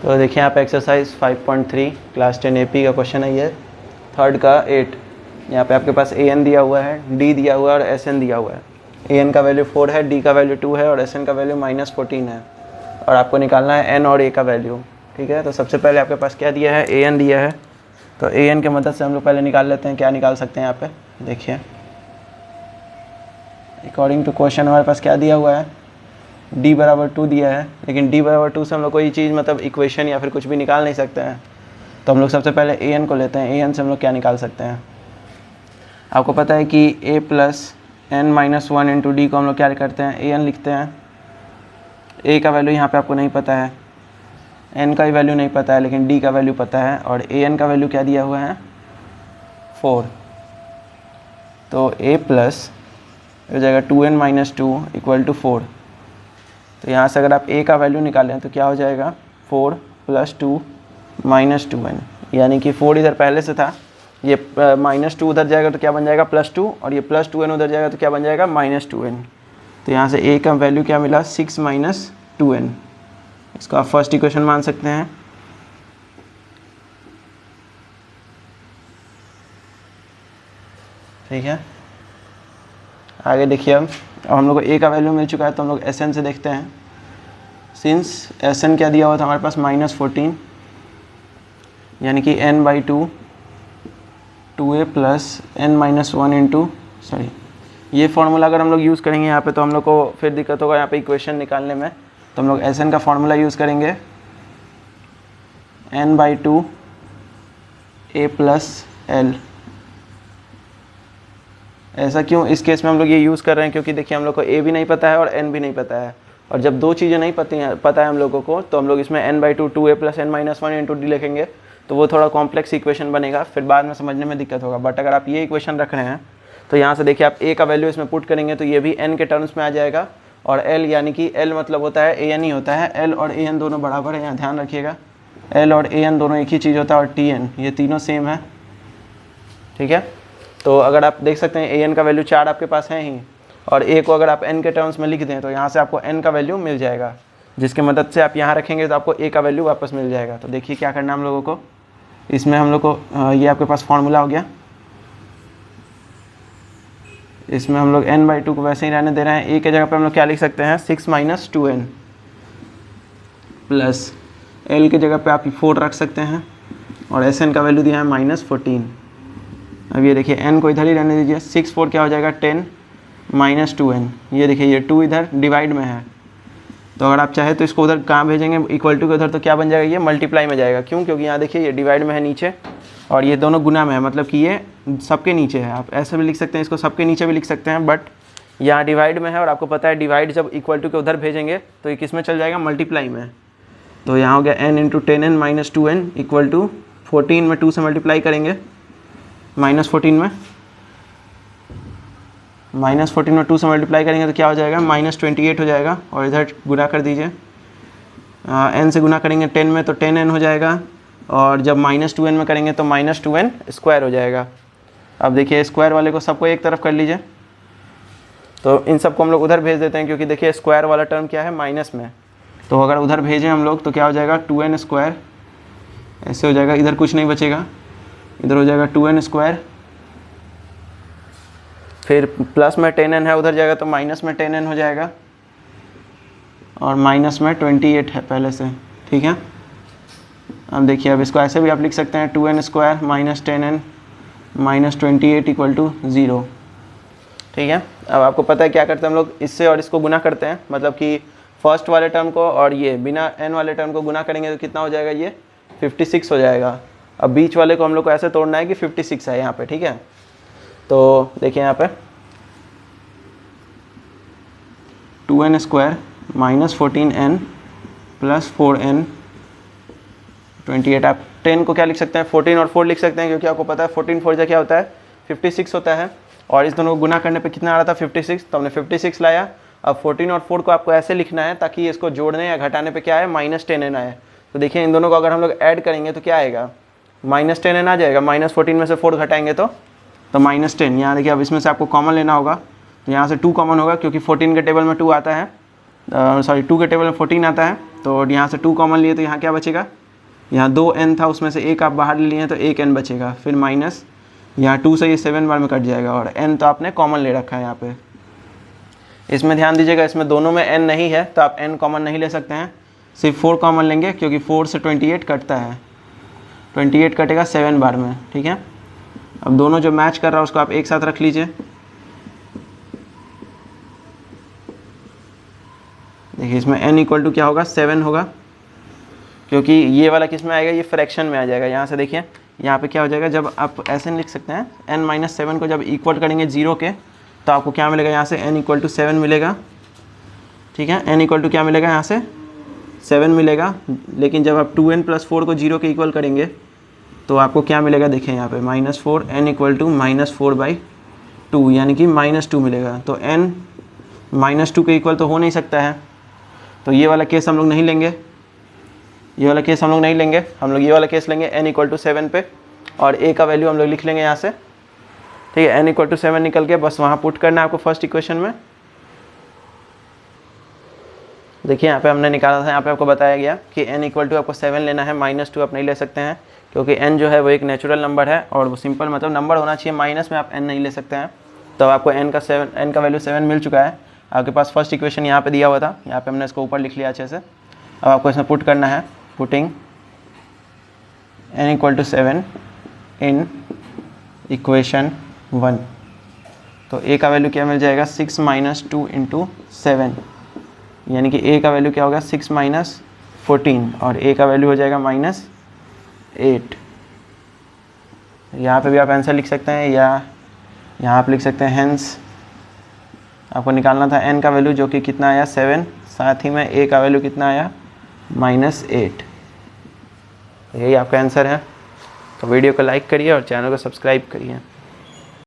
तो देखिए यहाँ पे एक्सरसाइज 5.3 क्लास 10 AP का क्वेश्चन है ये, थर्ड का 8। यहाँ पे आपके पास AN दिया हुआ है, D दिया हुआ है और SN दिया हुआ है। AN का वैल्यू 4 है, D का वैल्यू 2 है और SN का वैल्यू -14 है और आपको निकालना है N और A का वैल्यू। ठीक है, तो सबसे पहले आपके पास क्या दिया है, AN दिया है। तो AN की मदद से हम लोग पहले निकाल लेते हैं। क्या निकाल सकते हैं यहाँ पे, देखिए अकॉर्डिंग टू क्वेश्चन हमारे पास क्या दिया हुआ है, D बराबर 2 दिया है, लेकिन D बराबर 2 से हम लोग कोई चीज़ मतलब इक्वेशन या फिर कुछ भी निकाल नहीं सकते हैं। तो हम लोग सबसे पहले AN को लेते हैं। AN से हम लोग क्या निकाल सकते हैं, आपको पता है कि A plus N minus 1 into D को हम लोग क्या करते हैं, AN लिखते हैं। A का वैल्यू यहाँ पे आपको नहीं पता है, N का भी वैल्यू नहीं पता है, लेकिन D का वैल्यू पता है और AN का वैल्यू क्या दिया हुआ है, 4। तो A प्लस हो जाएगा 2N माइनस 2 इक्वल टू 4। तो यहाँ से अगर आप A का वैल्यू निकालें तो क्या हो जाएगा, 4 प्लस 2 माइनस 2N, यानी कि 4 इधर पहले से था, ये -2 उधर जाएगा तो क्या बन जाएगा +2 और ये +2N उधर जाएगा तो क्या बन जाएगा -2N। तो यहाँ से A का वैल्यू क्या मिला, 6 माइनस 2N। इसको आप फर्स्ट इक्वेशन मान सकते हैं। ठीक है, आगे देखिए अब हम लोग को A का वैल्यू मिल चुका है तो हम लोग SN से देखते हैं। सिंस SN क्या दिया हुआ था हमारे पास, -14, यानी कि N/2 2A plus N minus 1 into ये फार्मूला अगर हम लोग यूज़ करेंगे यहाँ पे तो हम लोग को फिर दिक्कत होगा यहाँ पे इक्वेशन निकालने में। तो हम लोग SN का फार्मूला यूज़ करेंगे, N/2 A प्लस L। ऐसा क्यों इस केस में हम लोग ये यूज़ कर रहे हैं, क्योंकि देखिए हम लोग को A भी नहीं पता है और N भी नहीं पता है, और जब दो चीज़ें नहीं पता है हम लोगों को तो हम लोग इसमें N/2 2A plus N minus 1 into D लिखेंगे तो वो थोड़ा कॉम्प्लेक्स इक्वेशन बनेगा, फिर बाद में समझने में दिक्कत होगा। बट अगर आप ये इक्वेशन रख रहे हैं तो यहाँ से देखिए आप A का वैल्यू इसमें पुट करेंगे तो ये भी N के टर्म्स में आ जाएगा, और L यानी कि L मतलब होता है AN ही होता है। L और AN दोनों बराबर है, यहाँ ध्यान रखिएगा, L और AN दोनों एक ही चीज़ होता है, और TN ये तीनों सेम है। ठीक है, तो अगर आप देख सकते हैं AN का वैल्यू 4 आपके पास है ही, और A को अगर आप N के टर्म्स में लिख दें तो यहाँ से आपको N का वैल्यू मिल जाएगा, जिसकी मदद से आप यहाँ रखेंगे तो आपको A का वैल्यू वापस मिल जाएगा। तो देखिए क्या करना है हम लोगों को, इसमें हम लोग को ये आपके पास फार्मूला हो गया, इसमें हम लोग N/2 को वैसे ही रहने दे रहे हैं। A के जगह पे हम लोग क्या लिख सकते हैं, 6 माइनस 2N प्लस L के जगह पे आप 4 रख सकते हैं, और SN का वैल्यू दिया है -14। अब ये देखिए N को इधर ही रहने दीजिए, 6 4 क्या हो जाएगा 10 माइनस 2N। ये देखिए ये 2 इधर डिवाइड में है, तो अगर आप चाहे तो इसको उधर कहाँ भेजेंगे, इक्वल टू के उधर, तो क्या बन जाएगा, ये मल्टीप्लाई में जाएगा। क्यों, क्योंकि यहाँ देखिए ये डिवाइड में है नीचे और ये दोनों गुना में है, मतलब कि ये सबके नीचे है। आप ऐसे भी लिख सकते हैं, इसको सबके नीचे भी लिख सकते हैं, बट यहाँ डिवाइड में है और आपको पता है डिवाइड जब इक्वल टू के उधर भेजेंगे तो ये किस में चल जाएगा, मल्टीप्लाई में। तो यहाँ हो गया N into 10N minus 2N equal to 14 में 2 से मल्टीप्लाई करेंगे, -14 में 2 से मल्टीप्लाई करेंगे तो क्या हो जाएगा, -28 हो जाएगा, और इधर गुना कर दीजिए, N से गुना करेंगे 10 में तो 10N हो जाएगा, और जब -2N में करेंगे तो -2N स्क्वायर हो जाएगा। अब देखिए स्क्वायर वाले को सबको एक तरफ कर लीजिए, तो इन सबको हम लोग उधर भेज देते हैं, क्योंकि देखिए स्क्वायर वाला टर्म क्या है, माइनस में, तो अगर उधर भेजें हम लोग तो क्या हो जाएगा, 2N स्क्वायर ऐसे हो जाएगा, इधर कुछ नहीं बचेगा, इधर हो जाएगा 2N स्क्वायर, फिर प्लस में 10N है उधर जाएगा तो माइनस में 10N हो जाएगा, और माइनस में 28 है पहले से। ठीक है, अब देखिए अब इसको ऐसे भी आप लिख सकते हैं, 2N square minus 10N minus 28 equal to 0। ठीक है, अब आपको पता है क्या करते हैं हम लोग, इससे और इसको गुना करते हैं, मतलब कि फर्स्ट वाले टर्म को और ये बिना N वाले टर्म को गुना करेंगे तो कितना हो जाएगा, ये 56 हो जाएगा। अब बीच वाले को हम लोग को ऐसे तोड़ना है कि 56 है यहाँ पे। ठीक है, तो देखिए यहाँ पे 2N square minus 14N plus 4N 28। आप 10 को क्या लिख सकते हैं, 14 और 4 लिख सकते हैं, क्योंकि आपको पता है 14 4 क्या होता है, 56 होता है, और इस दोनों को गुना करने पे कितना आ रहा था, 56, तो हमने 56 लाया। अब 14 और 4 को आपको ऐसे लिखना है ताकि इसको जोड़ने या घटाने पे क्या है, -10N आए। तो देखिए इन दोनों को अगर हम लोग ऐड करेंगे तो क्या आएगा, -10N आ जाएगा, -14 में से 4 घटाएंगे तो -10। यहाँ देखिए अब इसमें से आपको कॉमन लेना होगा, तो यहाँ से 2 कॉमन होगा, क्योंकि 14 के टेबल में 2 आता है, सॉरी 2 के टेबल में 14 आता है, तो यहाँ से 2 कॉमन लिए तो यहाँ क्या बचेगा, यहाँ 2 n था उसमें से एक आप बाहर ले लिए हैं तो एक n बचेगा, फिर माइनस यहाँ 2 से ये 7 बार में कट जाएगा और n तो आपने कॉमन ले रखा है यहाँ पे। इसमें ध्यान दीजिएगा, इसमें दोनों में n नहीं है तो आप n कॉमन नहीं ले सकते हैं, सिर्फ 4 कॉमन लेंगे क्योंकि 4 से 28 कटता है, 28 कटेगा 7 बार में, ठीक है। अब दोनों जो मैच कर रहा है उसको आप एक साथ रख लीजिए। देखिए इसमें n इक्वल टू क्या होगा, 7 होगा, क्योंकि ये वाला किस में आएगा, ये फ्रैक्शन में आ जाएगा। यहाँ से देखिए यहाँ पे क्या हो जाएगा, जब आप ऐसे लिख सकते हैं n-7 को जब इक्वल करेंगे 0 के तो आपको क्या मिलेगा, यहाँ से n इक्वल टू 7 मिलेगा, ठीक है। n इक्वल टू क्या मिलेगा, यहाँ से 7 मिलेगा, लेकिन जब आप 2n + 4 को 0 के इक्वल करेंगे तो आपको क्या मिलेगा, देखिए यहाँ पे -4 n इक्वल टू -4/2 यानी कि -2 मिलेगा। तो n -2 के इक्वल तो हो नहीं सकता है, तो ये वाला केस हम लोग नहीं लेंगे, ये वाला केस हम लोग नहीं लेंगे, हम लोग ये वाला केस लेंगे n इक्वल टू 7 पे, और a का वैल्यू हम लोग लिख लेंगे यहाँ से, ठीक है। n इक्वल टू 7 निकल के बस वहाँ पुट करना है आपको फर्स्ट इक्वेशन में। देखिए यहाँ पे हमने निकाला था, यहाँ पे आपको बताया गया कि n इक्वल टू आपको 7 लेना है, -2 आप नहीं ले सकते हैं क्योंकि n जो है वो एक नेचुरल नंबर है और वो सिंपल मतलब नंबर होना चाहिए, माइनस में आप n नहीं ले सकते हैं। तो आपको n का वैल्यू 7 मिल चुका है, आपके पास फर्स्ट इक्वेशन यहाँ पे दिया हुआ था, यहाँ पे हमने इसको ऊपर लिख लिया अच्छे से। अब आपको इसमें पुट करना है, putting n equal to 7 in equation 1, तो a का वैल्यू क्या मिल जाएगा, 6 - 2 × 7, यानी कि a का वैल्यू क्या होगा, 6 - 14 और a का वैल्यू हो जाएगा -8। यहाँ पे भी आप आंसर लिख सकते हैं या यहाँ आप लिख सकते हैं हेंस। आपको निकालना था n का वैल्यू जो कि कितना आया, 7, साथ ही में a का वैल्यू कितना आया, -8। यही आपका आंसर है। तो वीडियो को लाइक करिए और चैनल को सब्सक्राइब करिए।